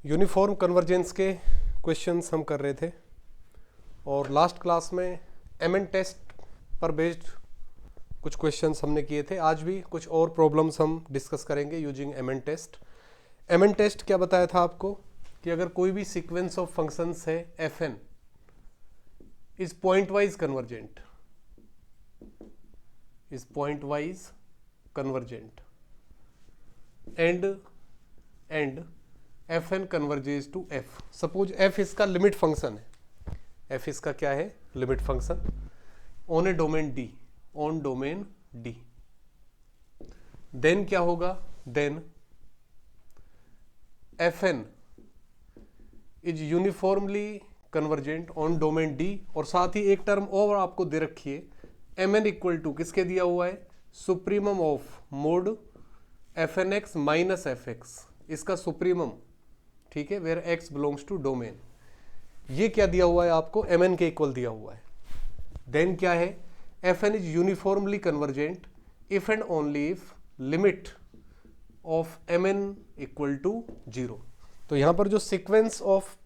Uniform convergence के questions हम कर रहे थे और लास्ट क्लास में एमएन टेस्ट पर बेस्ड कुछ क्वेश्चंस हमने किए थे। आज भी कुछ और प्रॉब्लम्स हम डिस्कस करेंगे using MN test. MN test क्या बताया था आपको कि अगर कोई भी सीक्वेंस ऑफ फंक्शंस है f n is pointwise convergent, and fn converges to f। Suppose f इसका लिमिट फंक्शन है, f इसका क्या है, limit function on a domain d, on domain d। Then क्या होगा, then fn is uniformly convergent on domain d। और साथ ही एक टर्म और आपको दे रखी है, mn इक्वल टू किसके दिया हुआ है, supremum of mod fnx minus fx, इसका सुप्रीमम, ठीक है, where x belongs to domain. ये क्या दिया हुआ है आपको, mn के इक्वल दिया हुआ है। देन क्या है, fn is uniformly convergent if and only if limit of mn equal to 0। तो यहां पर जो sequence of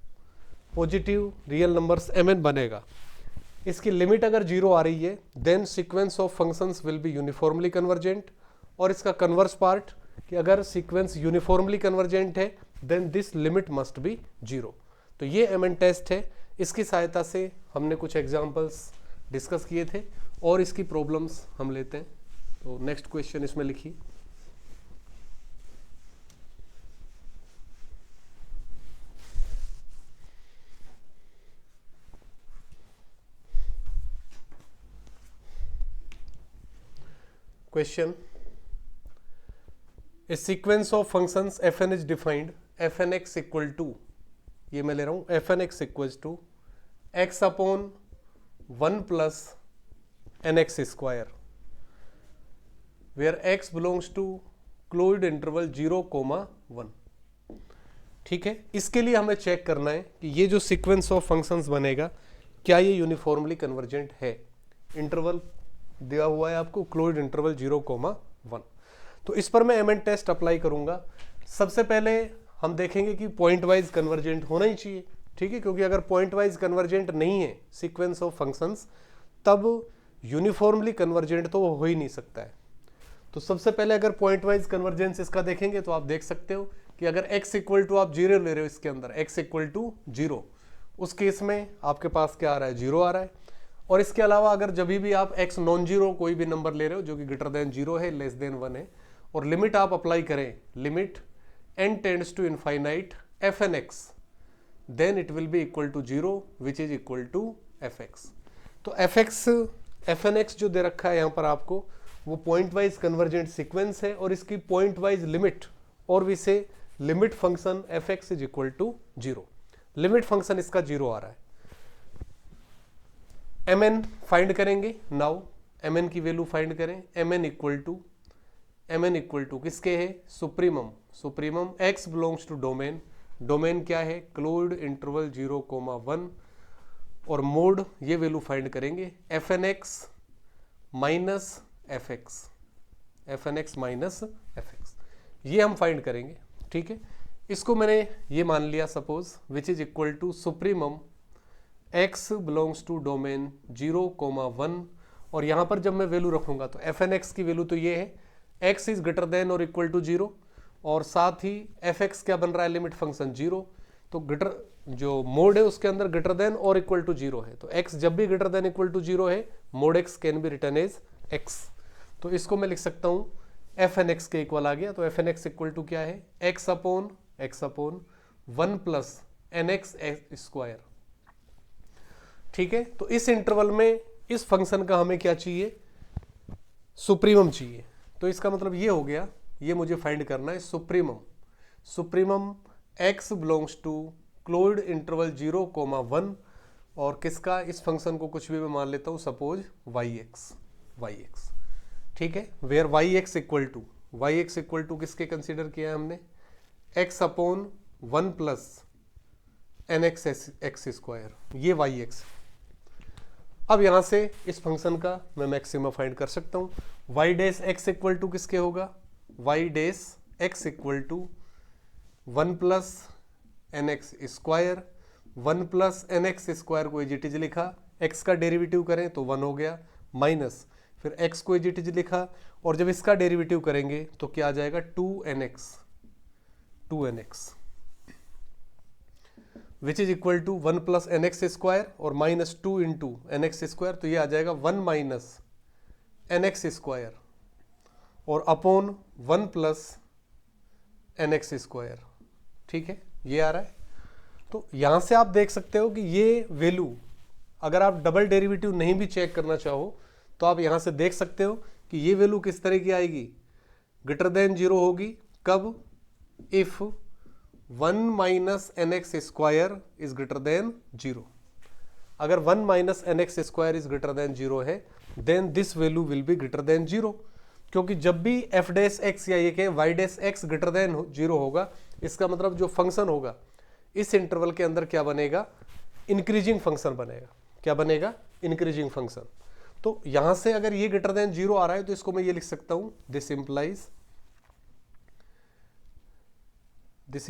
positive real numbers mn बनेगा, इसकी लिमिट अगर 0 आ रही है, then sequence of functions will be uniformly convergent. और इसका कन्वर्स पार्ट कि अगर सीक्वेंस यूनिफॉर्मली कन्वर्जेंट है then this limit must be 0। तो ये एमएन टेस्ट है, इसकी सहायता से हमने कुछ एग्जांपल्स डिस्कस किए थे और इसकी प्रॉब्लम्स हम लेते हैं। तो नेक्स्ट क्वेश्चन इसमें लिखिए। Question, a sequence of functions fn is defined fnx equal to, ये मैं ले रहा हूं, fnx equal to x upon 1 plus nx square, where x belongs to closed interval 0,1। ठीक है, इसके लिए हमें चेक करना है कि ये जो सीक्वेंस ऑफ फंक्शंस बनेगा क्या ये यूनिफॉर्मली कन्वर्जेंट है। इंटरवल दिया हुआ है आपको, क्लोज्ड इंटरवल 0,1। तो इस पर मैं एमएन टेस्ट अप्लाई करूंगा। सबसे पहले हम देखेंगे कि पॉइंट वाइज कन्वर्जेंट होना ही चाहिए, ठीक है, क्योंकि अगर पॉइंट वाइज कन्वर्जेंट नहीं है सीक्वेंस ऑफ फंक्शंस, तब यूनिफॉर्मली कन्वर्जेंट तो वो हो ही नहीं सकता है। तो सबसे पहले अगर पॉइंट वाइज कन्वर्जेंस इसका देखेंगे तो आप देख सकते हो कि अगर x इक्वल टू आप 0 ले रहे हो, इसके अंदर x इक्वल टू 0, उस केस में आपके पास क्या आ रहा है, 0 आ रहा है। और इसके अलावा अगर जब भी आप x नॉन जीरो कोई भी नंबर ले रहे हो जो कि ग्रेटर देन 0 है, लेस देन 1 है, और लिमिट आप अप्लाई करें, limit n tends to infinite fnx, then it will be equal to 0 which is equal to fx। तो fnx जो दे रखा है यहाँ पर आपको, वो पॉइंट वाइज कन्वर्जेंट सीक्वेंस है और इसकी पॉइंट वाइज लिमिट, और भी से limit function fx is equal to 0। Limit function इसका 0 आ रहा है। mn फाइंड करेंगे। नाउ mn की वैल्यू फाइंड करें। mn इक्वल टू किसके है, supremum x belongs to domain, domain क्या है, क्लोज्ड इंटरवल 0,1, और मोड ये वैल्यू फाइंड करेंगे fnx माइनस fx, ये हम फाइंड करेंगे। ठीक है, इसको मैंने ये मान लिया suppose, which is equal to supremum x belongs to domain 0,1, और यहां पर जब मैं वैल्यू रखूंगा तो fnx की वैल्यू तो ये है, x इज ग्रेटर देन और इक्वल टू 0, और साथ ही fx क्या बन रहा है, लिमिट फंक्शन 0। तो ग्रेटर जो मोड है उसके अंदर ग्रेटर देन और इक्वल टू 0 है, तो x जब भी ग्रेटर देन इक्वल टू 0 है, mod x can be written as x। तो इसको मैं लिख सकता हूं fnx के इक्वल आ गया। तो fnx इक्वल टू क्या है, x upon 1 plus nx square. ठीक है, तो इस इंटरवल में इस फंक्शन का हमें क्या चाहिए, सुप्रीमम चाहिए। तो इसका मतलब ये हो गया, ये मुझे फाइंड करना है supremum x belongs to closed interval 0,1, और किसका, इस फंक्शन को कुछ भी मैं मान लेता हूं, सपोज yx। ठीक है, वेयर yx इक्वल टू किसके कंसीडर किया है हमने, x upon 1 plus nx square, ये yx। अब यहां से इस फंक्शन का मैं मैक्सिमा फाइंड कर सकता हूं। y dash x equal to किसके होगा, y dash x equal to 1 plus n x square, 1 plus n x square को एज इट इज लिखा, x का डेरिवेटिव करें तो 1 हो गया, माइनस फिर x को एज इट इज लिखा, और जब इसका डेरिवेटिव करेंगे तो क्या आ जाएगा 2nx which is equal to 1 plus n x square और minus 2 into n x square, तो ये आ जाएगा 1 माइनस एन एक्स स्क्वायर और upon 1 plus n x square. ठीक है, ये आ रहा है। तो यहां से आप देख सकते हो कि ये वैल्यू, अगर आप डबल डेरिवेटिव नहीं भी चेक करना चाहो तो आप यहां से देख सकते हो कि ये वैल्यू किस तरह की आएगी, ग्रेटर देन 0 होगी। कब? If 1 minus n x square is greater than 0। अगर 1 minus n x square is greater than 0 है, then this value will be greater than 0, क्योंकि जब भी एफ डैश एक्स या ये कहें y dash x greater than 0 होगा, इसका मतलब जो फंक्शन होगा इस इंटरवल के अंदर क्या बनेगा, इंक्रीजिंग फंक्शन बनेगा। क्या बनेगा? Increasing function. तो यहां से अगर ये ग्रेटर देन 0 आ रहा है तो इसको मैं ये लिख सकता हूं, दिस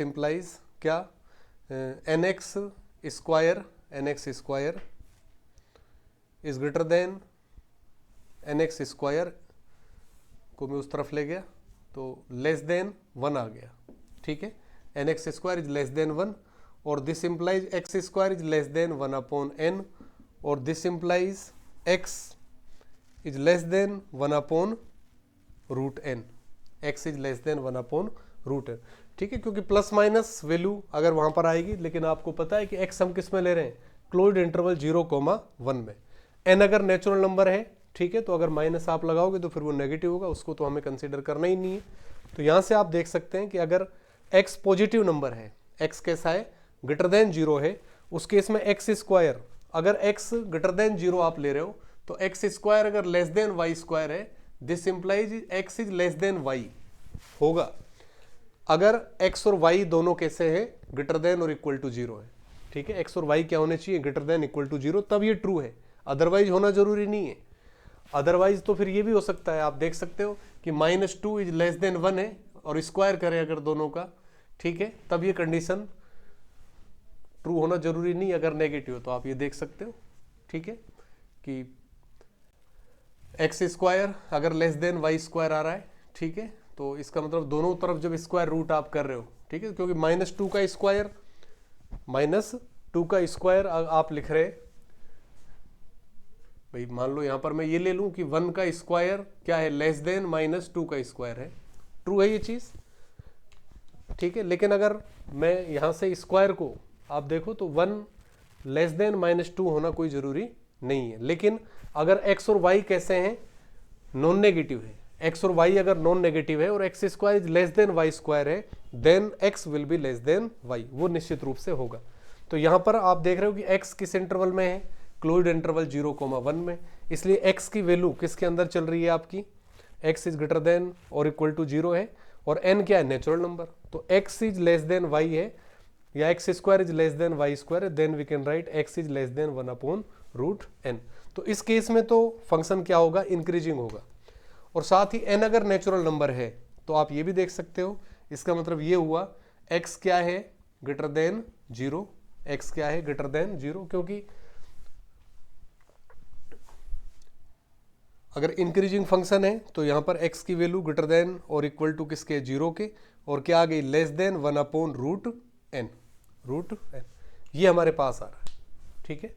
इंप्लाइज क्या, n x square is greater than n x square को मैं उस तरफ ले गया तो लेस देन 1 आ गया। ठीक है, n x square is less than 1 और this implies x square is less than 1 upon n और this implies x is less than 1 upon root n, x is less than 1 upon root n. ठीक है, क्योंकि plus minus value अगर वहां पर आएगी, लेकिन आपको पता है कि एक्स हम किस में ले रहे हैं, क्लोज्ड इंटरवल 0,1 में। एन अगर नेचुरल नंबर है, ठीक है, तो अगर माइनस आप लगाओगे तो फिर वो नेगेटिव होगा, उसको तो हमें कंसीडर करना ही नहीं है। तो यहां से आप देख सकते हैं कि अगर x पॉजिटिव नंबर है, x कैसा है, ग्रेटर देन 0 है, उस केस में एक्स स्क्वायर, अगर x ग्रेटर देन 0 आप ले रहे हो तो एक्स स्क्वायर अगर लेस देन वाई स्क्वायर है, this implies x is less than y होगा। अगर x और y दोनों कैसे हैं, ग्रेटर देन और इक्वल टू 0 है। ठीक है, x और y क्या होने चाहिए, ग्रेटर देन इक्वल टू 0, तब ये ट्रू है, अदरवाइज होना जरूरी नहीं है। अदरवाइज तो फिर ये भी हो सकता है, आप देख सकते हो कि -2 इज लेस देन 1 है और स्क्वायर करें अगर दोनों का, ठीक है, तब ये कंडीशन ट्रू होना जरूरी नहीं, अगर नेगेटिव तो आप ये देख सकते हो। ठीक है, कि एक्स स्क्वायर अगर लेस देन वाई स्क्वायर आ रहा है, ठीक है, तो इसका मतलब दोनों तरफ जब स्क्वायर रूट आप कर रहे हो, ठीक है, क्योंकि -2 का स्क्वायर आप लिख रहे भाई, मान लो यहां पर मैं ये ले लूं कि 1 का स्क्वायर क्या है, लेस देन -2 का स्क्वायर है, ट्रू है ये चीज। ठीक है, लेकिन अगर मैं यहां से स्क्वायर को आप देखो तो 1 लेस देन -2 होना कोई जरूरी नहीं है। लेकिन अगर x और y कैसे हैं, नॉन नेगेटिव है, x और y अगर नॉन नेगेटिव है और x square is less than y square है, then x will be less than y, वो निश्चित रूप से होगा। तो यहां पर आप देख रहे हो कि x किस इंटरवल में है, क्लोज्ड इंटरवल 0,1 में, इसलिए x की वैल्यू किसके अंदर चल रही है आपकी, x इज ग्रेटर देन और इक्वल टू 0 है और n क्या है, नेचुरल नंबर, तो x is less than y है या x square is less than y square, then we can write x is less than 1 upon root n। तो इस केस में तो फंक्शन क्या होगा, इंक्रीजिंग होगा। और साथ ही n अगर नेचुरल नंबर है तो आप ये भी देख सकते हो, इसका मतलब ये हुआ x क्या है, ग्रेटर देन 0, x क्या है, ग्रेटर देन 0, क्योंकि अगर इंक्रीजिंग फंक्शन है तो यहां पर x की वैल्यू ग्रेटर देन और इक्वल टू किसके, 0 के, और क्या आ गई, less than 1 upon root n, ये हमारे पास आ रहा है। ठीक है,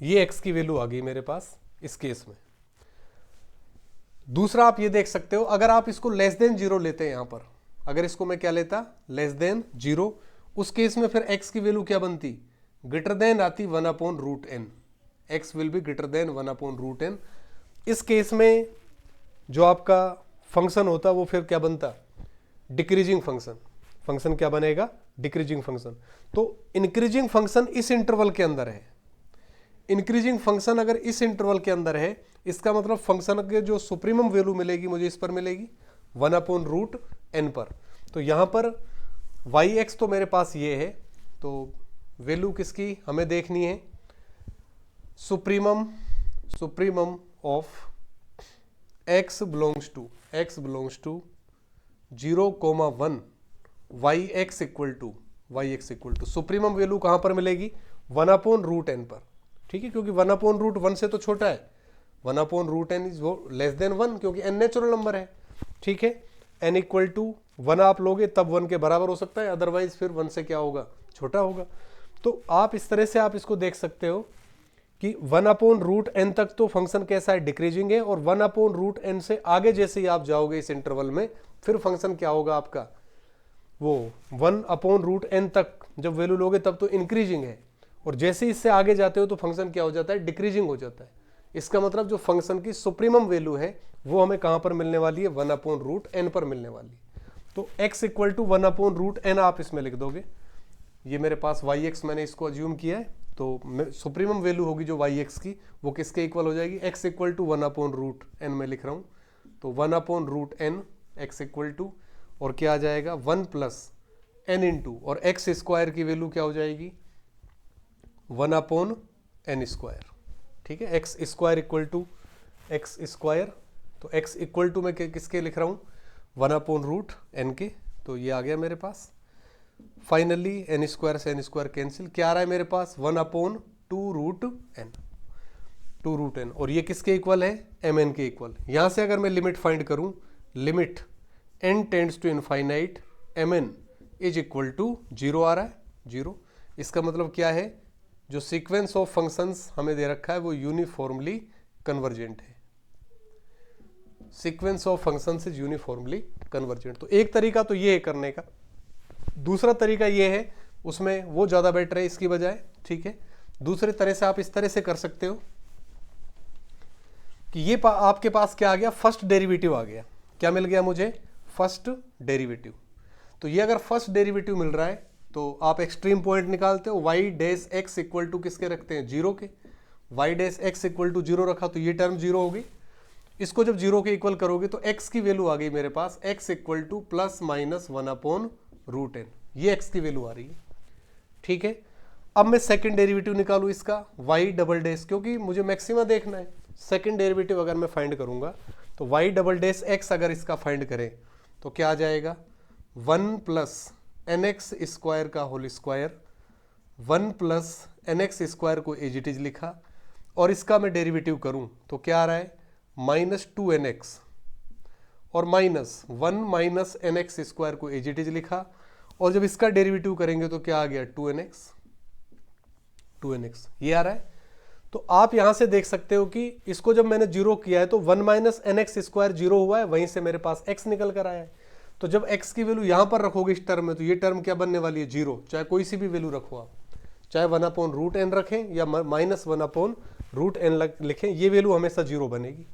ये x की वैल्यू आ गई मेरे पास इस केस में। दूसरा आप ये देख सकते हो, अगर आप इसको लेस देन 0 लेते हैं, यहां पर अगर इसको मैं क्या लेता, लेस देन 0, उस केस में फिर x की वैल्यू क्या बनती, ग्रेटर देन आती 1 upon root n, x will be greater than 1 upon root n। इस केस में जो आपका फंक्शन होता वो फिर क्या बनता, डिक्रीजिंग फंक्शन। फंक्शन क्या बनेगा, डिक्रीजिंग फंक्शन। तो इंक्रीजिंग फंक्शन इस इंटरवल के अंदर है, इंक्रीजिंग फंक्शन अगर इस इंटरवल के अंदर है, इसका मतलब फंक्शन के जो सुप्रीमम वैल्यू मिलेगी मुझे इस पर मिलेगी 1 अपॉन रूट n पर। तो यहां पर yx तो मेरे पास ये है, तो वैल्यू किसकी हमें देखनी है, supremum of x belongs to 0,1 y x equal to supremum value कहां पर मिलेगी, 1/√n पर, ठीक है, क्योंकि 1/√1 से तो छोटा है, 1/√n इज लेस देन 1, क्योंकि n नेचुरल नंबर है, ठीक है। n इक्वल टू 1 आप लोगे तब 1 के बराबर हो सकता है, अदरवाइज फिर 1 से क्या होगा, छोटा होगा। तो आप इस तरह से आप इसको देख सकते हो कि 1/√n तक तो फंक्शन कैसा है, डिक्रीजिंग है, और 1/√n से आगे जैसे ही आप जाओगे इस इंटरवल में, फिर फंक्शन क्या होगा आपका, वो 1/√n तक जब वैल्यू लोगे तब तो इंक्रीजिंग है, और जैसे ही इससे आगे जाते हो तो फंक्शन क्या हो जाता है, डिक्रीजिंग हो जाता है। इसका मतलब जो फंक्शन की सुप्रीमम वैल्यू है वो हमें कहां पर मिलने वाली है, 1/√n पर मिलने वाली है। तो x इक्वल टू 1/√n आप इसमें लिख दोगे, ये मेरे पास वाई एक्स मैंने इसको अज्यूम किया है, तो सुप्रीमम वैल्यू होगी जो वाई एक्स की, वो किसके इक्वल हो जाएगी, x इक्वल टू 1/√n में लिख रहा हूं, तो 1/√n x इक्वल टू, और क्या आ जाएगा 1 प्लस n इंटू, और एक्स स्क्वायर की वैल्यू क्या हो जाएगी 1/n², ठीक है। X square equal to x square, तो x इक्वल टू मैं किसके लिख रहा हूं, 1/√n के, तो ये आ गया मेरे पास। फाइनली n² से n² कैंसिल, क्या आ रहा है मेरे पास 1/2√n, और ये किसके इक्वल है, mn के इक्वल। यहां से अगर मैं लिमिट फाइंड करूं, limit n tends to infinite mn is equal to 0 आ रहा है, 0। इसका मतलब क्या है, जो सीक्वेंस ऑफ फंक्शंस हमें दे रखा है वो यूनिफॉर्मली कन्वर्जेंट है, sequence of functions is uniformly convergent. तो एक तरीका तो ये है करने का, दूसरा तरीका ये है, उसमें वो ज्यादा बेटर है इसकी बजाय, ठीक है। दूसरे तरह से आप इस तरह से कर सकते हो कि ये आपके पास क्या आ गया, फर्स्ट डेरिवेटिव आ गया, क्या मिल गया मुझे, फर्स्ट डेरिवेटिव। तो ये अगर फर्स्ट डेरिवेटिव मिल रहा है तो आप एक्सट्रीम पॉइंट निकालते हो, y dash x equal to किसके रखते हैं, 0 के, y dash x equal to 0 रखा तो ये टर्म 0 होगी। इसको जब 0 के इक्वल करोगे तो x की वैल्यू आ गई मेरे पास, x equal to plus minus 1/√n, ये x की वैल्यू आ रही है, ठीक है। अब मैं सेकंड डेरिवेटिव निकालू इसका, y डबल डैश, क्योंकि मुझे मैक्सिमा देखना है, सेकंड डेरिवेटिव अगर मैं फाइंड करूंगा तो y डबल डैश x अगर इसका फाइंड करें तो क्या आ जाएगा, 1 प्लस nx² का होल स्क्वायर, 1 प्लस nx² को एज इट इज लिखा, और इसका मैं डेरिवेटिव करूं तो क्या आ रहा है, -2nx, और -1 माइनस nx² को एज इट इज लिखा, और जब इसका डेरिवेटिव करेंगे तो क्या आ गया, 2nx, ये आ रहा है। तो आप यहां से देख सकते हो कि इसको जब मैंने 0 किया है तो 1 माइनस nx² 0 हुआ है, वहीं से मेरे पास x निकल कर आया है। तो जब x की वैल्यू यहां पर रखोगे इस टर्म में, तो ये टर्म क्या बनने वाली है, 0, चाहे कोई सी भी वैल्यू रखो आप, चाहे 1/√n रखें या -1/√n लिखें, ये वैल्यू हमेशा 0 बनेगी।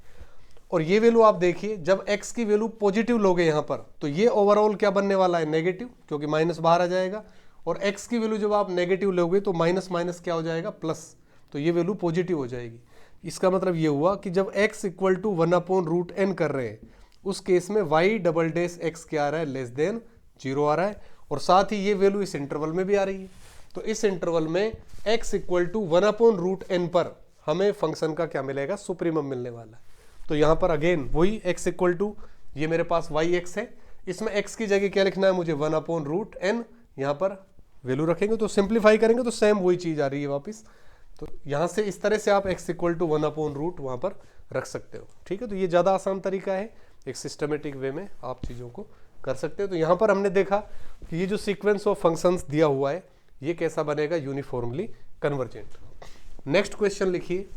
और ये वैल्यू आप देखिए, जब x की वैल्यू पॉजिटिव लोगे यहां पर तो ये ओवरऑल क्या बनने वाला है, नेगेटिव, क्योंकि माइनस बाहर आ जाएगा, और x की वैल्यू जब आप नेगेटिव लोगे तो माइनस माइनस क्या हो जाएगा, प्लस, तो ये वैल्यू पॉजिटिव हो जाएगी। इसका मतलब ये हुआ कि जब x इक्वल टू 1/√n कर रहे हैं उस केस में y डबल डैश x क्या आ रहा है, लेस देन 0 आ रहा है, और साथ ही ये वैल्यू इस इंटरवल में भी आ रही है। तो इस इंटरवल में x इक्वल टू 1/√n पर हमें फंक्शन का क्या मिलेगा, सुप्रीमम मिलने वाला है। तो यहां पर अगेन वही x इक्वल टू, ये मेरे पास yx है, इसमें x की जगह क्या लिखना है मुझे, 1/√n, यहां पर वैल्यू रखेंगे तो सिंप्लीफाई करेंगे तो सेम वही चीज आ रही है वापस। तो यहां से इस तरह से आप x इक्वल टू 1/√, वहां पर रख सकते हो, ठीक है। तो ये ज्यादा आसान तरीका है, एक सिस्टमेटिक वे में आप चीजों को कर सकते हो। तो यहां पर हमने देखा कि ये जो सीक्वेंस ऑफ फंक्शंस दिया हुआ है ये कैसा बनेगा, यूनिफॉर्मली कन्वर्जेंट। नेक्स्ट क्वेश्चन लिखिए,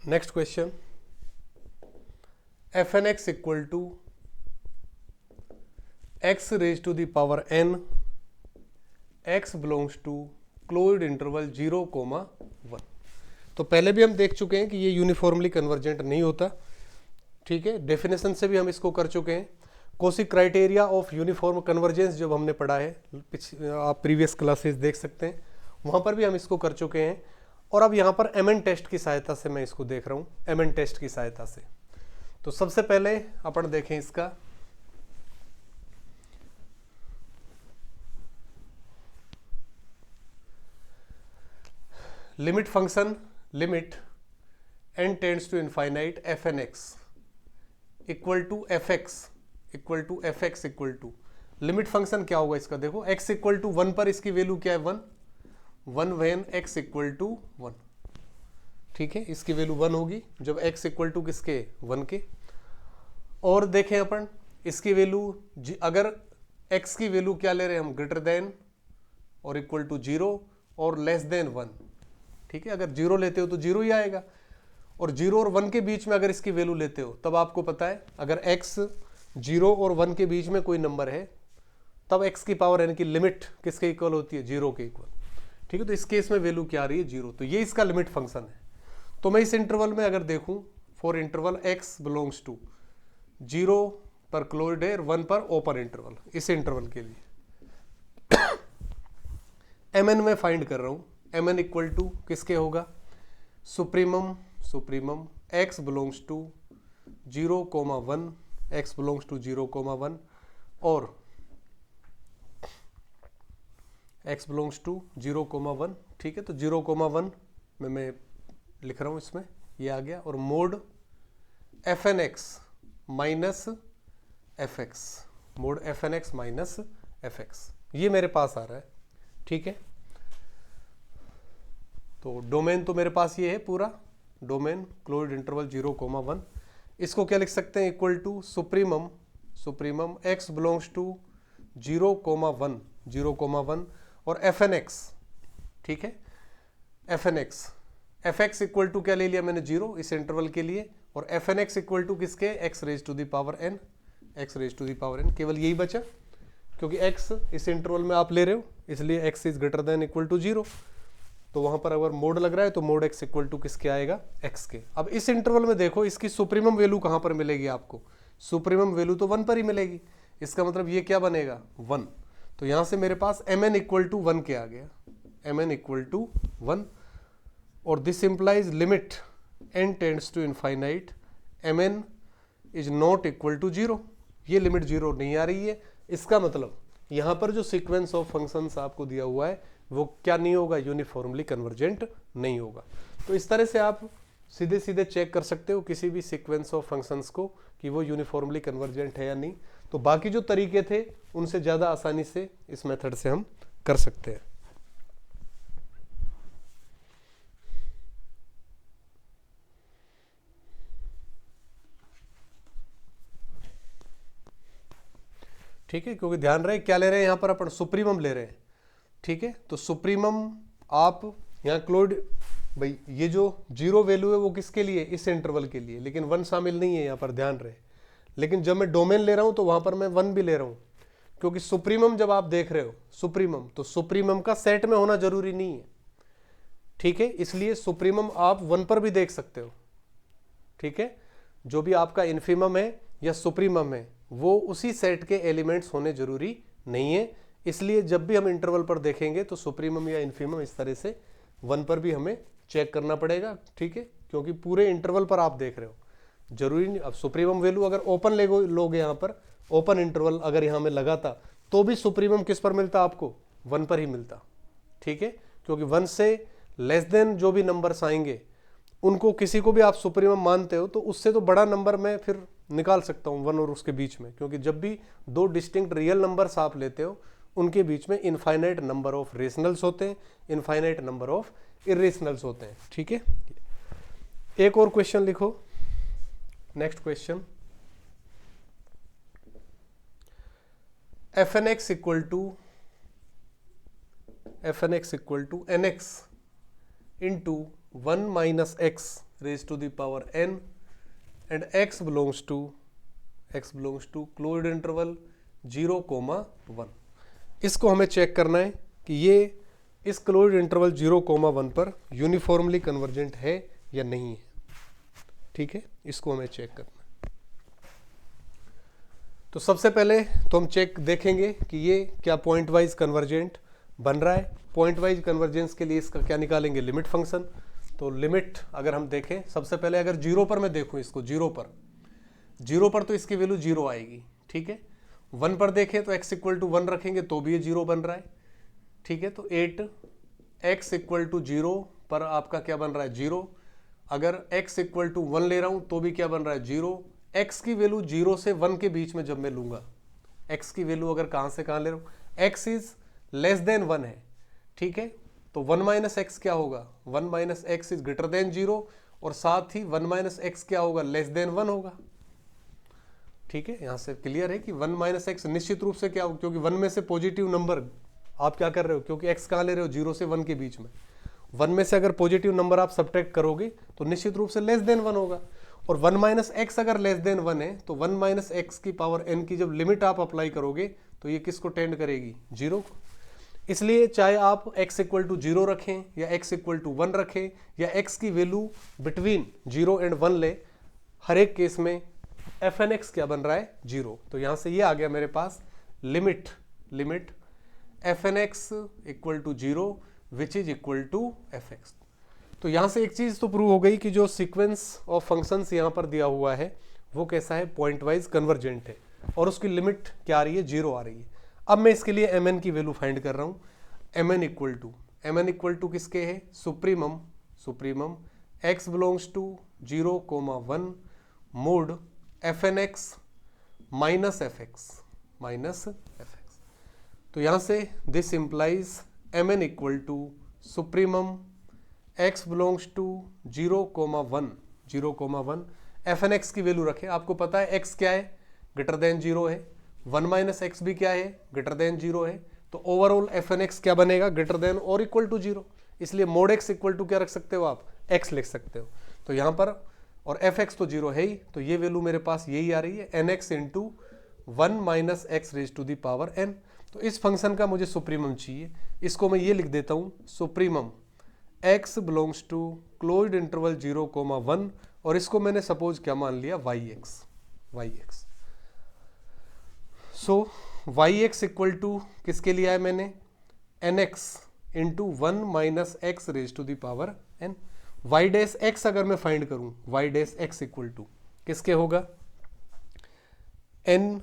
next question, fn(x) equal to x raise to the power n, x belongs to closed interval 0,1। तो पहले भी हम देख चुके हैं कि ये यूनिफॉर्मली कन्वर्जेंट नहीं होता, ठीक है। डेफिनेशन से भी हम इसको कर चुके हैं। Cauchy criteria of uniform convergence जब हमने पढ़ा है, आप प्रीवियस क्लासेस देख सकते हैं, वहाँ पर भी हम इसको कर चुके हैं। और अब यहाँ पर एमएन टेस्ट की सहायता से मैं इसको देख रहा हूँ, एमएन टेस्ट की सहायता से। तो सबसे पहले अपन देखें इसका limit function, limit n tends to infinite f n x equal to f x equal to f x equal to, limit function क्या होगा इसका, देखो x इक्वल टू 1 पर इसकी वैल्यू क्या है 1 व्हेन x इक्वल टू 1, ठीक है। इसकी वैल्यू 1 होगी जब x इक्वल टू किसके 1 के। और देखें अपन इसकी वैल्यू, अगर x की वैल्यू क्या ले रहे हैं हम, ग्रेटर देन और इक्वल टू 0 और लेस देन 1, ठीक है। अगर 0 लेते हो तो 0 ही आएगा, और 0 और 1 के बीच में अगर इसकी वैल्यू लेते हो तब आपको पता है अगर x 0 और 1 के बीच में कोई नंबर है तब x की पावर यानी कि लिमिट किसके इक्वल होती है, 0 के इक्वल, ठीक है। तो इस केस में वैल्यू क्या आ रही है 0, तो ये इसका लिमिट फंक्शन है। तो मैं इस इंटरवल में अगर देखूं, for interval x belongs to 0 पर क्लोज्ड है, 1 पर ओपन इंटरवल, इस इंटरवल के लिए mn में फाइंड कर रहा हूं, mn इक्वल टू किसके होगा, supremum x belongs to 0,1, x belongs to 0,1 और x बिलोंग्स टू 0,1, ठीक है। तो 0,1 में मैं लिख रहा हूं, इसमें ये आ गया, और mod f n x minus f x, mod f n x minus f x, ये मेरे पास आ रहा है, ठीक है। तो डोमेन तो मेरे पास ये है पूरा, डोमेन क्लोज्ड इंटरवल 0,1, इसको क्या लिख सकते हैं, equal to supremum x belongs to 0,1 और एफ एन एक्स, ठीक है। F n x equal to क्या ले लिया मैंने 0 इस इंटरवल के लिए, और f n x equal to किसके, x raise to the power n, केवल यही बचा क्योंकि x इस इंटरवल में आप ले रहे हो, इसलिए x is greater than equal to 0। तो वहां पर अगर मोड लग रहा है तो मोड x इक्वल टू किसके आएगा, x के। अब इस इंटरवल में देखो इसकी सुप्रीमम वैल्यू कहां पर मिलेगी आपको, सुप्रीमम वैल्यू तो 1 पर ही मिलेगी, इसका मतलब ये क्या बनेगा 1। तो यहां से मेरे पास mn इक्वल टू 1 के आ गया, mn इक्वल टू 1, और this implies limit n tends to infinite mn is not equal to 0, ये लिमिट 0 नहीं आ रही है। इसका मतलब यहां पर जो सीक्वेंस ऑफ फंक्शंस आपको दिया हुआ है वो क्या नहीं होगा, यूनिफॉर्मली कन्वर्जेंट नहीं होगा। तो इस तरह से आप सीधे सीधे चेक कर सकते हो किसी भी सीक्वेंस ऑफ फंक्शंस को कि वो यूनिफॉर्मली कन्वर्जेंट है या नहीं। तो बाकी जो तरीके थे उनसे ज़्यादा आसानी से इस मेथड से हम कर सकते हैं। ठीक है, क्योंकि ध्यान रहे क्या ले रहे हैं यहाँ पर अपन, सुप्रीमम ले रहे हैं, ठीक है। तो सुप्रीमम आप यहाँ क्लोज्ड, भाई ये जो 0 वैल्यू है वो किसके लिए, इस इंटरवल के लिए, लेकिन 1 शामिल नहीं है यहाँ पर, ध्यान रहे। लेकिन जब मैं डोमेन ले रहा हूँ तो वहाँ पर मैं 1 भी ले रहा हूँ, क्योंकि सुप्रीमम जब आप देख रहे हो सुप्रीमम, तो सुप्रीमम का सेट में होना जरूरी नहीं है, ठीक है। इसलिए सुप्रीमम आप 1 पर भी देख सकते हो, ठीक है। जो भी आपका इन्फीमम है या सुप्रीमम है वो उसी सेट के एलिमेंट्स होने जरूरी नहीं है। इसलिए जब भी हम इंटरवल पर देखेंगे तो सुप्रीमम या इन्फीमम इस तरह से 1 पर भी हमें चेक करना पड़ेगा, ठीक है, क्योंकि पूरे इंटरवल पर आप देख रहे हो, जरूरी नहीं। अब सुप्रीमम वैल्यू अगर ओपन लोगे यहाँ पर, ओपन इंटरवल अगर यहाँ में लगा था तो भी सुप्रीमम किस पर मिलता आपको, 1 पर ही मिलता, ठीक है। क्योंकि 1 से लेस देन जो भी नंबर्स आएंगे उनको किसी को भी आप सुप्रीमम मानते हो तो उससे तो बड़ा नंबर मैं फिर निकाल सकता हूँ 1 और उसके बीच में, क्योंकि जब भी 2 डिस्टिंक्ट रियल नंबर्स आप लेते हो उनके बीच में इनफाइनाइट नंबर ऑफ रेशनल्स होते हैं, इनफाइनाइट नंबर ऑफ इरेशनल्स होते हैं, ठीक है। एक और क्वेश्चन लिखो, next question, f n x equal to nx into 1 minus x raised to the power n and x belongs to closed interval 0,1। इसको हमें चेक करना है कि ये इस क्लोज्ड इंटरवल 0,1 पर यूनिफॉर्मली कन्वर्जेंट है या नहीं है। ठीक है, इसको हमें चेक करना है। तो सबसे पहले तो हम चेक देखेंगे कि ये क्या पॉइंट वाइज कन्वर्जेंट बन रहा है। पॉइंट वाइज कन्वर्जेंस के लिए इसका क्या निकालेंगे, लिमिट फंक्शन। तो लिमिट अगर हम देखें, सबसे पहले अगर 0 पर मैं देखूं इसको, 0 पर तो इसकी वैल्यू 0 आएगी। ठीक है, 1 पर देखें तो x इक्वल टू 1 रखेंगे तो भी ये 0 बन रहा है। ठीक है, तो 8x इक्वल टू 0 पर आपका क्या बन रहा है, 0। अगर x इक्वल टू 1 ले रहा हूं तो भी क्या बन रहा है, 0। x की वैल्यू 0 से 1 के बीच में जब मैं लूंगा, x की वैल्यू अगर कहां से कहां ले रहा हूं, x इज लेस देन 1 है। ठीक है, तो 1 माइनस एक्स क्या होगा, 1 minus x is greater than 0, और साथ ही 1 माइनस एक्स क्या होगा, लेस देन 1 होगा। ठीक है, यहां से क्लियर है कि 1 माइनस एक्स निश्चित रूप से क्या होगा, क्योंकि 1 में से पॉजिटिव नंबर आप क्या कर रहे हो, क्योंकि x कहां ले रहे हो, 0 से 1 के बीच में। 1 में से अगर पॉजिटिव नंबर आप सब्ट्रैक्ट करोगे तो निश्चित रूप से लेस देन 1 होगा। और 1 माइनस एक्स अगर लेस देन 1 है तो 1 माइनस एक्स की पावर n की जब लिमिट आप अप्लाई करोगे तो ये किसको टेंड करेगी, 0 को। इसलिए चाहे आप x इक्वल टू 0 रखें या x इक्वल टू 1 रखें या x की वैल्यू बिटवीन 0 एंड 1 ले, हर एक केस में एफ एन एक्स क्या बन रहा है, 0। तो यहां से ये आ गया मेरे पास limit f n x equal to 0 which is equal to f x. तो यहां से एक चीज तो प्रूव हो गई कि जो सीक्वेंस ऑफ फंक्शंस यहां पर दिया हुआ है वो कैसा है, पॉइंट वाइज कन्वर्जेंट है, और उसकी लिमिट क्या आ रही है, 0 आ रही है। अब मैं इसके लिए mn की वैल्यू फाइंड कर रहा हूं। mn इक्वल टू किसके है, supremum x belongs to 0,1 mod fnx minus fx। तो यहां से this implies mn equal to supremum x belongs to 0,1 fnx की वैल्यू रखें। आपको पता है x क्या है, ग्रेटर देन 0 है, 1 माइनस एक्स भी क्या है, ग्रेटर देन 0 है। तो ओवरऑल एफ एन एक्स क्या बनेगा, ग्रेटर देन और इक्वल टू 0। इसलिए मोड एक्स इक्वल टू क्या रख सकते हो आप, x लिख सकते हो। तो यहां पर और एफ एक्स तो 0 है ही, तो ये वैल्यू मेरे पास यही आ रही है, n x into 1 minus x raise to the power n। तो इस फंक्शन का मुझे सुप्रीमम चाहिए, इसको मैं ये लिख देता हूं, supremum x belongs to closed interval 0,1, और इसको मैंने सपोज क्या मान लिया, yx। So yx equal to किसके लिए है मैंने, nx into 1 minus x raise to the power n। y dash x अगर मैं फाइंड करूं, y dash x equal to किसके होगा, n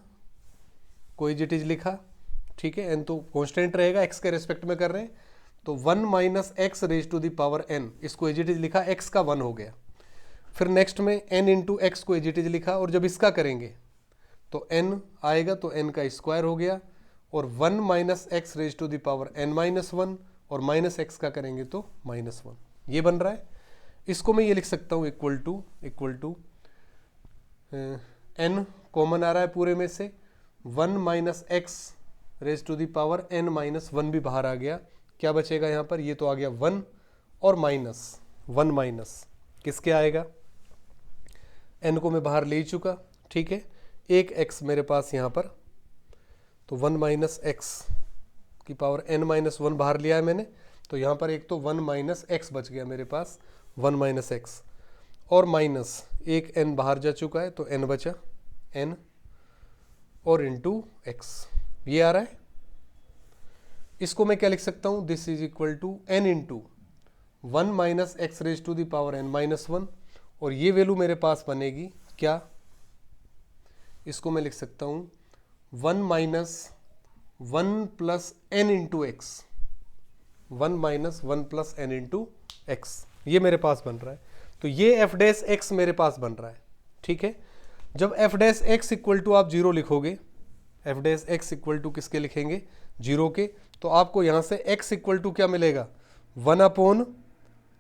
को एज इट इज लिखा। ठीक है, n तो कांस्टेंट रहेगा, x के रेस्पेक्ट में कर रहे हैं, तो 1 minus x raise to the power n, इसको एज इट इज लिखा, x का 1 हो गया। फिर नेक्स्ट में n इंटू एक्स को एज इट इज लिखा, और जब इसका करेंगे तो n आएगा तो n का स्क्वायर हो गया, और 1 minus x raise to the power n minus 1, और माइनस एक्स का करेंगे तो माइनस 1, ये बन रहा है। इसको मैं ये लिख सकता हूँ इक्वल टू n कॉमन आ रहा है पूरे में से, 1 minus x raise to the power n minus 1 भी बाहर आ गया। क्या बचेगा यहाँ पर, ये तो आ गया 1 और माइनस 1 माइनस किसके आएगा, n को मैं बाहर ले चुका। ठीक है, एक x मेरे पास यहाँ पर, तो 1 माइनस एक्स की पावर n माइनस 1 बाहर लिया है मैंने, तो यहाँ पर एक तो 1 माइनस एक्स बच गया मेरे पास, 1 माइनस एक्स, और माइनस एक n बाहर जा चुका है तो n बचा, n और इंटू एक्स, ये आ रहा है। इसको मैं क्या लिख सकता हूँ, this is equal to n into 1 minus x raise to the power n minus 1, और ये वैल्यू मेरे पास बनेगी क्या, इसको मैं लिख सकता हूँ 1 minus 1 plus n into x, 1 minus 1 plus n into x, ये मेरे पास बन रहा है। तो ये एफ डैश एक्स मेरे पास बन रहा है। ठीक है, जब f dash x equal to आप 0 लिखोगे, f dash x equal to किसके लिखेंगे, 0 के, तो आपको यहाँ से x इक्वल टू क्या मिलेगा, 1 upon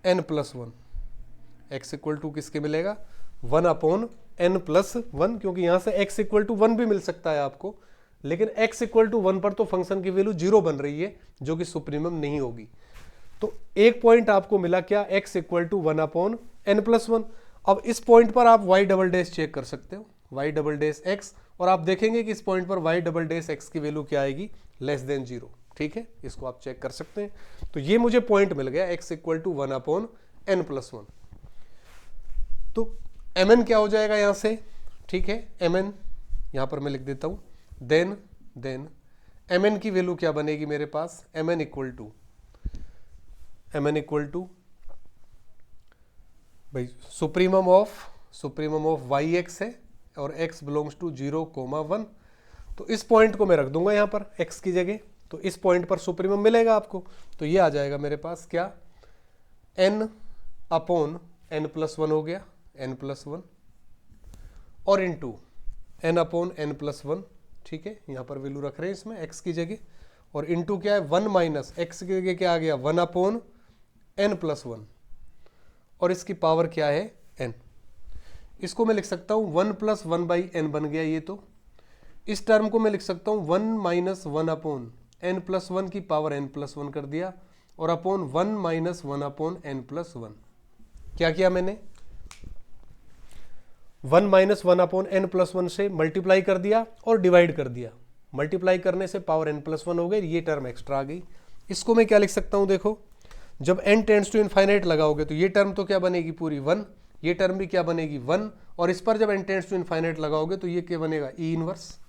n plus 1। x equal to किसके मिलेगा, 1 अपॉन n प्लस 1, क्योंकि यहाँ से x इक्वल टू 1 भी मिल सकता है आपको, लेकिन x इक्वल टू 1 पर तो फंक्शन की वैल्यू 0 बन रही है, जो कि सुप्रीमम नहीं होगी। तो एक पॉइंट आपको मिला क्या, x equal to 1 upon n plus 1। अब इस पॉइंट पर आप y डबल डैश चेक कर सकते हो, y डबल डैश x, और आप देखेंगे कि इस पॉइंट पर y डबल डैश x की वैल्यू क्या आएगी, लेस देन 0। ठीक है, इसको आप चेक कर सकते हैं। तो ये मुझे पॉइंट मिल गया x इक्वल टू 1/n+1। तो mn क्या हो जाएगा यहां से, ठीक है, mn यहां पर मैं लिख देता हूं, देन mn की वैल्यू क्या बनेगी मेरे पास, mn इक्वल टू भाई सुप्रीमम ऑफ yx है और x बिलोंग्स टू 0,1। तो इस पॉइंट को मैं रख दूंगा यहां पर x की जगह, तो इस पॉइंट पर सुप्रीमम मिलेगा आपको। तो ये आ जाएगा मेरे पास क्या, n/n+1 हो गया, n+1 और इंटू n/n+1, ठीक है, यहां पर वैल्यू रख रहे हैं इसमें x की जगह, और इंटू क्या है 1 माइनस x की जगह क्या आ गया 1/n+1 और इसकी पावर क्या है n। इसको मैं लिख सकता हूं 1 + 1/n बन गया ये। तो इस टर्म को मैं लिख सकता हूं 1 - 1/n+1 की पावर n+1 कर दिया, और अपॉन 1 - 1/n+1। क्या किया मैंने, 1 - 1/n+1 से मल्टीप्लाई कर दिया और डिवाइड कर दिया। मल्टीप्लाई करने से पावर n+1 हो गई, ये टर्म एक्स्ट्रा आ गई। इसको मैं क्या लिख सकता हूं, देखो जब n टेंड्स टू इनफाइनाइट लगाओगे तो ये टर्म तो क्या बनेगी पूरी 1, ये टर्म भी क्या बनेगी 1, और इस पर जब n टेंड्स टू इनफाइनाइट लगाओगे तो ये क्या बनेगा e इनवर्स,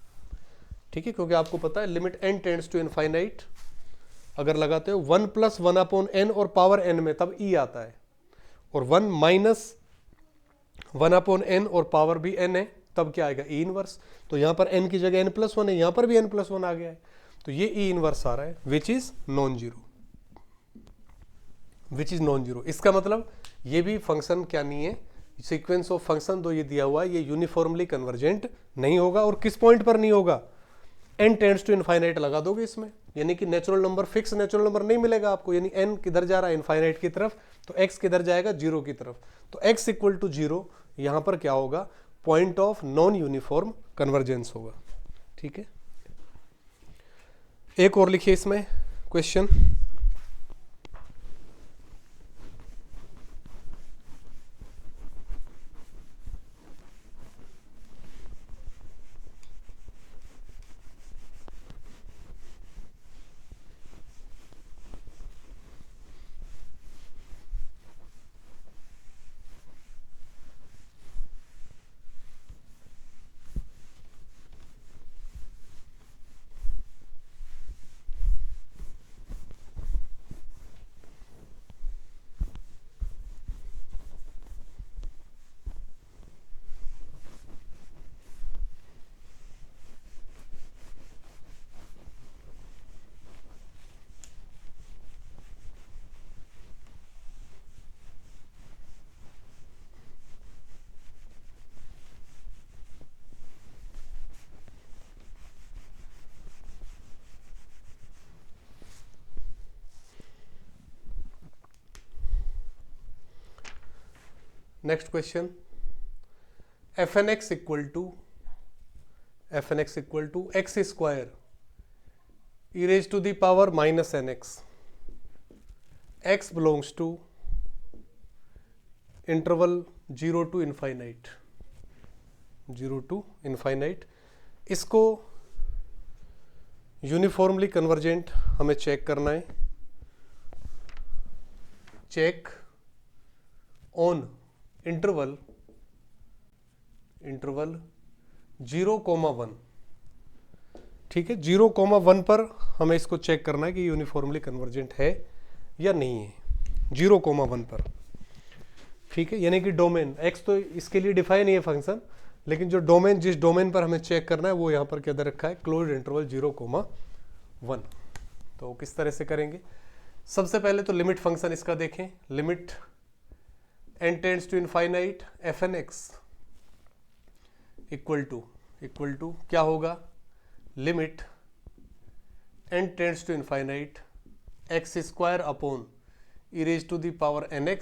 ठीक है, क्योंकि आपको पता है limit n tends to infinite अगर लगाते हो 1 + 1/n और पावर n में तब e आता है, और 1 - 1/n और पावर भी n है तब क्या आएगा e इनवर्स। तो यहां पर n की जगह n+1 है, यहां पर भी n+1 आ गया है, तो ये e इनवर्स आ रहा है विच इज नॉन जीरो। इसका मतलब ये भी फंक्शन क्या नहीं है, सीक्वेंस ऑफ फंक्शन दो ये दिया हुआ है, ये यूनिफॉर्मली कन्वर्जेंट नहीं होगा। और किस पॉइंट पर नहीं होगा, n टेंड्स टू इनफाइनाइट लगा दोगे इसमें, यानी कि natural number, fix natural number नहीं मिलेगा आपको, यानी n किधर जा रहा है इनफाइनाइट की तरफ, तो x किधर जाएगा 0 की तरफ। तो x इक्वल टू 0 यहां पर क्या होगा, point of non uniform convergence होगा, ठीक है। एक और लिखिए इसमें question, next question, fnx equal to x square e raise to the power -nx, x belongs to interval 0 to infinite. इसको यूनिफॉर्मली कन्वर्जेंट हमें चेक करना है, चेक ऑन इंटरवल 0,1, ठीक है, 0,1 पर हमें इसको चेक करना है कि यूनिफॉर्मली कन्वर्जेंट है या नहीं है, 0,1 पर, ठीक है, यानी कि डोमेन x तो इसके लिए डिफाइन है फंक्शन, लेकिन जो डोमेन, जिस डोमेन पर हमें चेक करना है वो यहाँ पर क्या दे रखा है, क्लोज्ड इंटरवल 0,1। तो किस तरह से करेंगे, सबसे पहले तो लिमिट फंक्शन इसका देखें, limit n tends to infinite fnx equal to क्या होगा, limit n tends to infinite x square upon e raise to the power nx,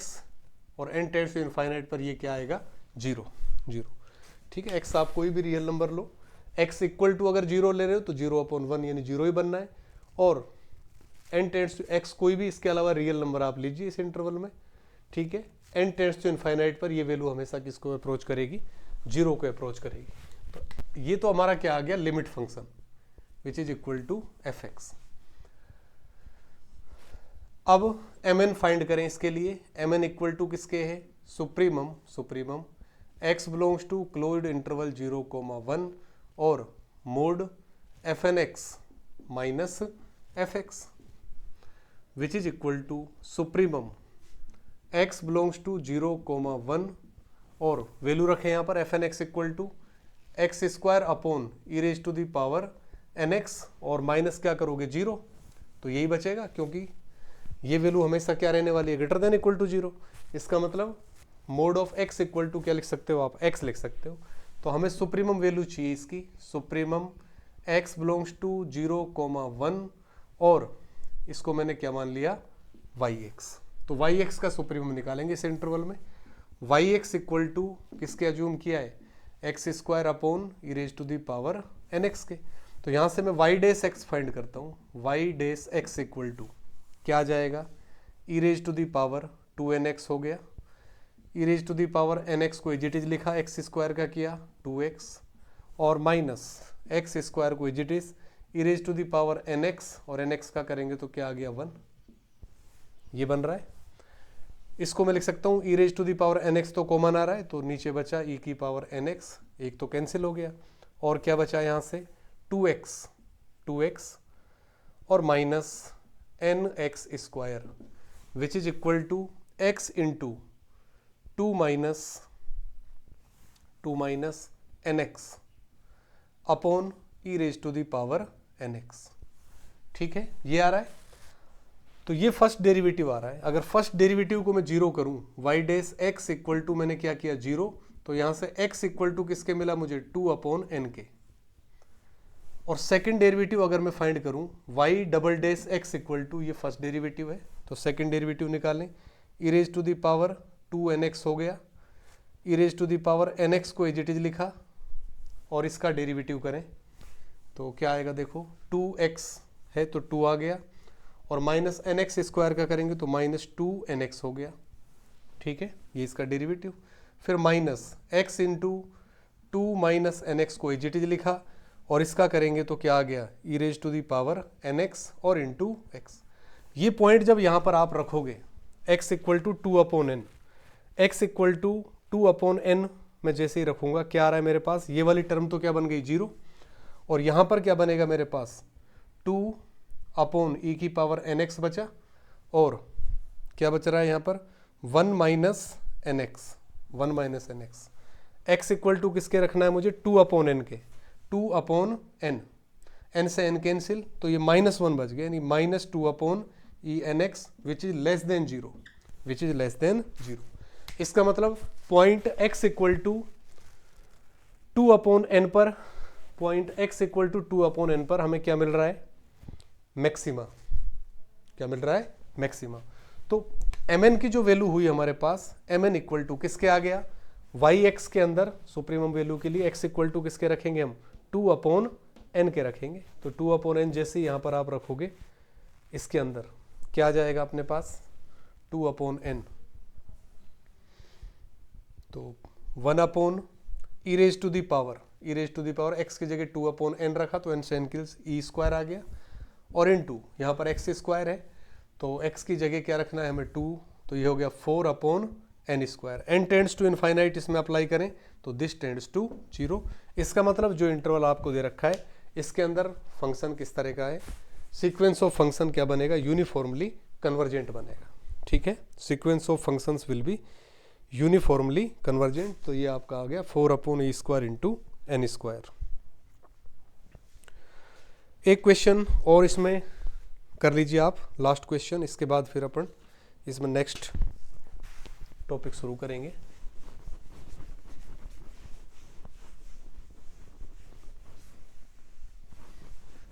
और n टेंड्स टू इनफाइनाइट पर ये क्या आएगा 0, ठीक है। x आप कोई भी रियल नंबर लो, x इक्वल टू अगर 0 ले रहे हो तो 0/1 यानी 0 ही बनना है, और n टेंड्स टू x कोई भी इसके अलावा रियल नंबर आप लीजिए इस इंटरवल में, ठीक है। n टेंड्स टू इनफाइनाइट पर ये वैल्यू हमेशा किसको अप्रोच करेगी, 0 को अप्रोच करेगी। तो ये तो हमारा क्या आ गया, limit function which is equal to fx। अब mn फाइंड करें इसके लिए। mn इक्वल टू किसके है, supremum x belongs to closed interval 0,1 और mod fnx minus fx which is equal to supremum x belongs to 0,1 और वैल्यू रखें यहाँ पर fnx equal to x square upon e raise to the power nx और minus क्या करोगे 0, तो यही बचेगा क्योंकि ये वैल्यू हमेशा क्या रहने वाली है, ग्रेटर देन इक्वल टू 0। इसका मतलब mod of x equal to क्या लिख सकते हो आप, x लिख सकते हो। तो हमें सुप्रीमम वैल्यू चाहिए इसकी, सुप्रीमम x बिलोंग्स टू 0,1 और इसको मैंने क्या मान लिया yx। तो yx का सुप्रीमम निकालेंगे इस इंटरवल में। yx इक्वल टू किसके अज्यूम किया है, x square upon e raise to the power nx के। तो यहाँ से मैं y डैश x फाइंड करता हूँ, y dash x equal to क्या आ जाएगा, e raise to the power 2nx हो गया, e raise to the power nx को इट इज लिखा, एक्स स्क्वायर का किया 2x और माइनस एक्स स्क्वायर को it is e raise to the power nx और nx का करेंगे तो क्या आ गया 1, ये बन रहा है। इसको मैं लिख सकता हूँ e raise to the power nx तो कॉमन आ रहा है तो नीचे बचा e की पावर nx, एक तो कैंसिल हो गया और क्या बचा यहाँ से 2x और minus nx square which is equal to x into 2 minus nx upon e raise to the power nx। ठीक है, ये आ रहा है। तो ये फर्स्ट डेरिवेटिव आ रहा है। अगर फर्स्ट डेरिवेटिव को मैं जीरो करूं, y dash x equal to मैंने क्या किया 0, तो यहां से x इक्वल टू किसके मिला मुझे 2 अपॉन n के। और सेकंड डेरिवेटिव अगर मैं फाइंड करूं y double dash x equal to, ये फर्स्ट डेरिवेटिव है तो सेकंड डेरिवेटिव निकालें, e raise to the power 2nx हो गया, e raise to the power nx को एज इट इज लिखा और इसका डेरिवेटिव करें तो क्या आएगा, देखो 2x है तो 2 आ गया और माइनस nx स्क्वायर का करेंगे तो माइनस 2nx हो गया। ठीक है, ये इसका डेरिवेटिव। फिर minus x into 2 minus nx को इट इज लिखा और इसका करेंगे तो क्या आ गया, e raise to the power nx और इंटू एक्स। ये पॉइंट जब यहाँ पर आप रखोगे x equal to 2 upon n, x equal to 2 upon n मैं जैसे ही रखूँगा क्या आ रहा है मेरे पास, ये वाली टर्म तो क्या बन गई 0 और यहाँ पर क्या बनेगा मेरे पास 2 अपॉन ई की पावर nx बचा और क्या बच रहा है यहाँ पर 1 minus nx, x equal to किसके रखना है मुझे 2 अपॉन n के, 2 अपॉन n से n कैंसिल तो ये -1 बच गया, यानी minus 2 upon e nx which is less than 0, इसका मतलब point x equal to 2 upon n पर, point x equal to 2 upon n पर हमें क्या मिल रहा है, मैक्सिमा। क्या मिल रहा है, मैक्सिमा। तो mn की जो वैल्यू हुई हमारे पास, mn इक्वल टू किसके आ गया, yx के अंदर सुप्रीमम वैल्यू के लिए x इक्वल टू किसके रखेंगे हम 2 अपॉन n के रखेंगे। तो 2 अपॉन n जैसे यहाँ पर आप रखोगे इसके अंदर क्या आ जाएगा अपने पास 2 अपॉन n, तो 1 upon e raise to the power x की जगह 2 अपॉन n रखा तो n से n किल्स ई स्क्वायर आ गया और इनटू यहाँ पर x स्क्वायर है तो x की जगह क्या रखना है हमें 2, तो ये हो गया 4 upon n square. n tends to infinite इसमें अप्लाई करें तो दिस टेंड्स टू 0। इसका मतलब जो इंटरवल आपको दे रखा है इसके अंदर फंक्शन किस तरह का है, सीक्वेंस ऑफ फंक्शन क्या बनेगा, यूनिफॉर्मली कन्वर्जेंट बनेगा। ठीक है, sequence of functions will be uniformly convergent. तो ये आपका आ गया 4 upon E square into n square. एक क्वेश्चन और इसमें कर लीजिए आप, लास्ट क्वेश्चन, इसके बाद फिर अपन इसमें नेक्स्ट टॉपिक शुरू करेंगे।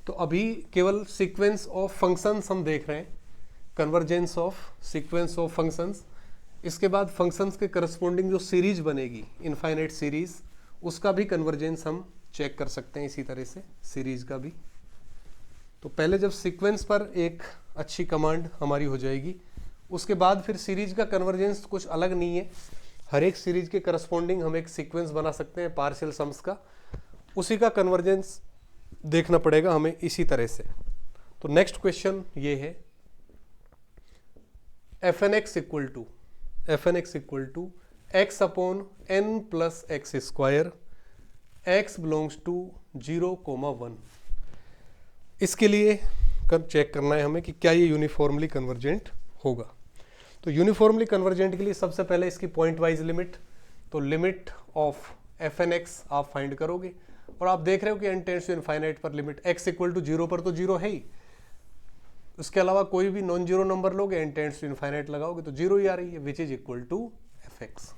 तो अभी केवल सीक्वेंस ऑफ फंक्शंस हम देख रहे हैं, convergence of sequence of functions. इसके बाद फंक्शंस के करस्पॉन्डिंग जो सीरीज बनेगी, इनफाइनाइट सीरीज, उसका भी कन्वर्जेंस हम चेक कर सकते हैं इसी तरह से, सीरीज का भी। तो पहले जब सीक्वेंस पर एक अच्छी कमांड हमारी हो जाएगी, उसके बाद फिर सीरीज का कन्वर्जेंस कुछ अलग नहीं है, हर एक सीरीज के करस्पॉन्डिंग हम एक सीक्वेंस बना सकते हैं पार्शियल सम्स का, उसी का कन्वर्जेंस देखना पड़ेगा हमें इसी तरह से। तो नेक्स्ट क्वेश्चन ये है, f n x equal to x upon n plus x square x belongs to 0,1। इसके लिए चेक करना है हमें कि क्या ये यूनिफॉर्मली कन्वर्जेंट होगा। तो यूनिफॉर्मली कन्वर्जेंट के लिए सबसे पहले इसकी पॉइंट वाइज लिमिट, तो limit of f n x आप फाइंड करोगे और आप देख रहे हो कि एन टेंड्स टू इनफाइनाइट पर लिमिट एक्स इक्वल टू 0 पर तो 0 है ही, उसके अलावा कोई भी नॉन जीरो नंबर लोगे एन टेंड्स टू इनफाइनाइट लगाओगे तो 0 ही आ रही है, which is equal to f x.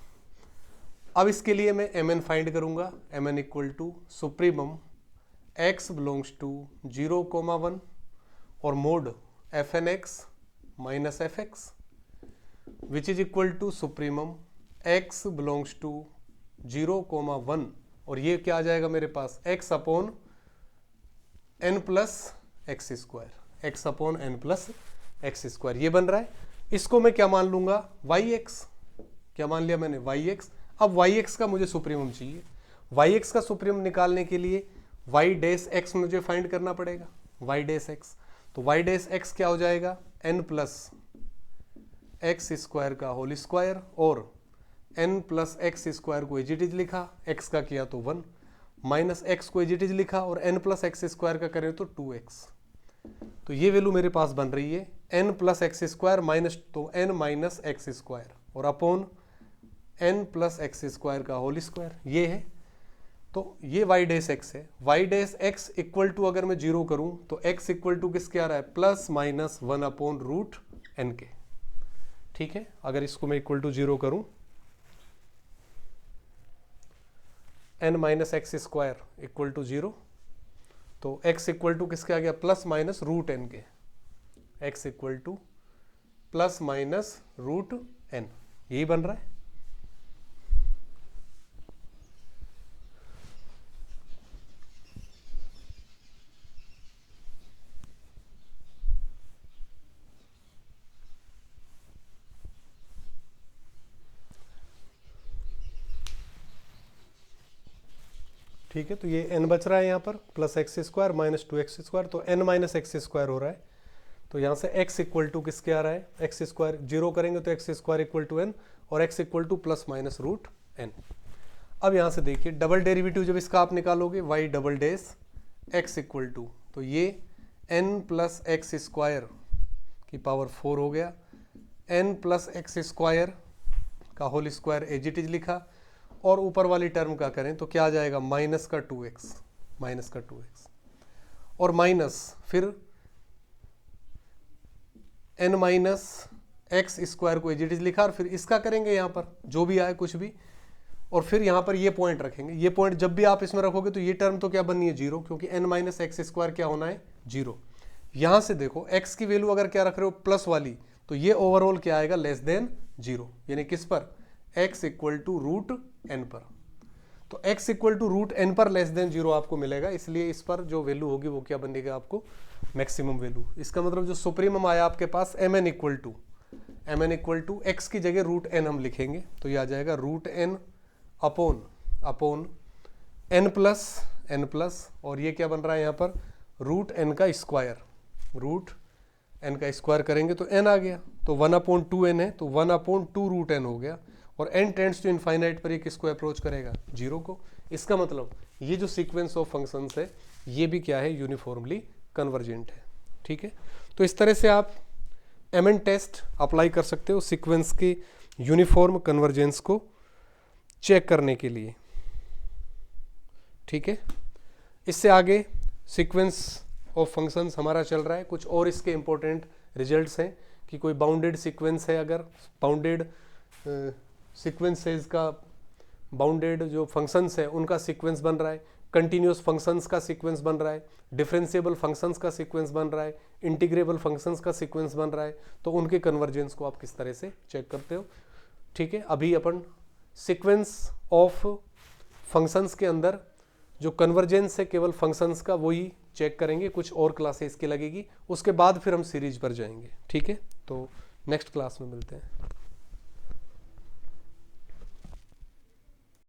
अब इसके लिए मैं एम एन फाइंड करूंगा, m n equal to supremum x belongs to 0,1 और mod f n x minus f x which is equal to supremum x belongs to 0,1 और ये क्या आ जाएगा मेरे पास x upon n plus x square, x upon n plus x square ये बन रहा है। इसको मैं क्या मान लूंगा yx, क्या मान लिया मैंने yx। अब yx का मुझे सुप्रीमम चाहिए, yx का सुप्रीमम निकालने के लिए y डैश x मुझे फाइंड करना पड़ेगा, y डैश x। तो y डैश x क्या हो जाएगा n प्लस एक्स स्क्वायर का होल स्क्वायर और n प्लस एक्स स्क्वायर को एज इट इज लिखा, x का किया तो 1 माइनस एक्स को एज इट इज लिखा और n प्लस एक्स स्क्वायर का करें तो 2x। तो ये वैल्यू मेरे पास बन रही है n plus x square minus तो n माइनस एक्स स्क्वायर और upon n plus x square का होल स्क्वायर ये है। तो ये y डैश x है, y dash x equal to अगर मैं 0 करूं तो x इक्वल टू किसके आ रहा है plus minus 1 upon root n के। ठीक है, अगर इसको मैं इक्वल टू 0 करूं n minus x square equal to 0 तो x इक्वल टू किसके आ गया प्लस माइनस रूट n के, x equal to plus minus root n यही बन रहा है। ठीक है, तो ये n बच रहा है यहाँ पर plus x square minus 2x square तो n माइनस एक्स स्क्वायर हो रहा है। तो यहाँ से x इक्वल टू किसके आ रहा है एक्स स्क्वायर, 0 करेंगे तो x square equal to n और x equal to plus minus root n। अब यहाँ से देखिए डबल डेरिवेटिव जब इसका आप निकालोगे y double dash x equal to तो ये n प्लस एक्स स्क्वायर की पावर 4 हो गया, n प्लस एक्स स्क्वायर का whole square as it is लिखा और ऊपर वाली टर्म का करें तो क्या आ जाएगा माइनस का 2x और माइनस फिर n माइनस एक्स स्क्वायर को एज इट इज लिखा और फिर इसका करेंगे यहाँ पर जो भी आए कुछ भी और फिर यहाँ पर ये पॉइंट रखेंगे। ये पॉइंट जब भी आप इसमें रखोगे तो ये टर्म तो क्या बननी है 0 क्योंकि n माइनस एक्स स्क्वायर क्या होना है 0। यहाँ से देखो x की वैल्यू अगर क्या रख रहे हो प्लस वाली तो ये ओवरऑल क्या आएगा लेस देन 0 यानी किस पर x equal to root n पर। तो x equal to root n पर लेस देन 0 आपको मिलेगा, इसलिए इस पर जो वैल्यू होगी वो क्या बनेगा आपको मैक्सिमम वैल्यू। इसका मतलब जो सुप्रीमम आया आपके पास mn इक्वल टू x की जगह रूट n हम लिखेंगे तो ये आ जाएगा root n upon n plus और ये क्या बन रहा है यहाँ पर रूट n का स्क्वायर करेंगे तो n आ गया तो 1/2n है तो 1/2 रूट n हो गया और n टेंड्स टू इनफाइनाइट पर ये किसको अप्रोच करेगा 0 को। इसका मतलब ये जो सीक्वेंस ऑफ फंक्शंस है ये भी क्या है यूनिफॉर्मली कन्वर्जेंट है। ठीक है, तो इस तरह से आप MN टेस्ट अप्लाई कर सकते हो सीक्वेंस के यूनिफॉर्म कन्वर्जेंस को चेक करने के लिए। ठीक है, इससे आगे सीक्वेंस ऑफ फंक्शंस हमारा चल रहा है, कुछ और इसके इंपॉर्टेंट रिजल्ट्स हैं कि कोई बाउंडेड सीक्वेंस है, अगर बाउंडेड सीक्वेंसेस का बाउंडेड जो फंक्शंस है उनका सीक्वेंस बन रहा है, कंटिन्यूस फंक्शंस का सीक्वेंस बन रहा है, डिफरेंशिएबल फंक्शंस का सीक्वेंस बन रहा है, इंटीग्रेबल फंक्शंस का सीक्वेंस बन रहा है, तो उनके कन्वर्जेंस को आप किस तरह से चेक करते हो। ठीक है, अभी अपन सीक्वेंस ऑफ फंक्शंस के अंदर जो कन्वर्जेंस है केवल फंक्शंस का वही चेक करेंगे, कुछ और क्लासेस की लगेगी, उसके बाद फिर हम सीरीज पर जाएंगे। ठीक है, तो नेक्स्ट क्लास में मिलते हैं।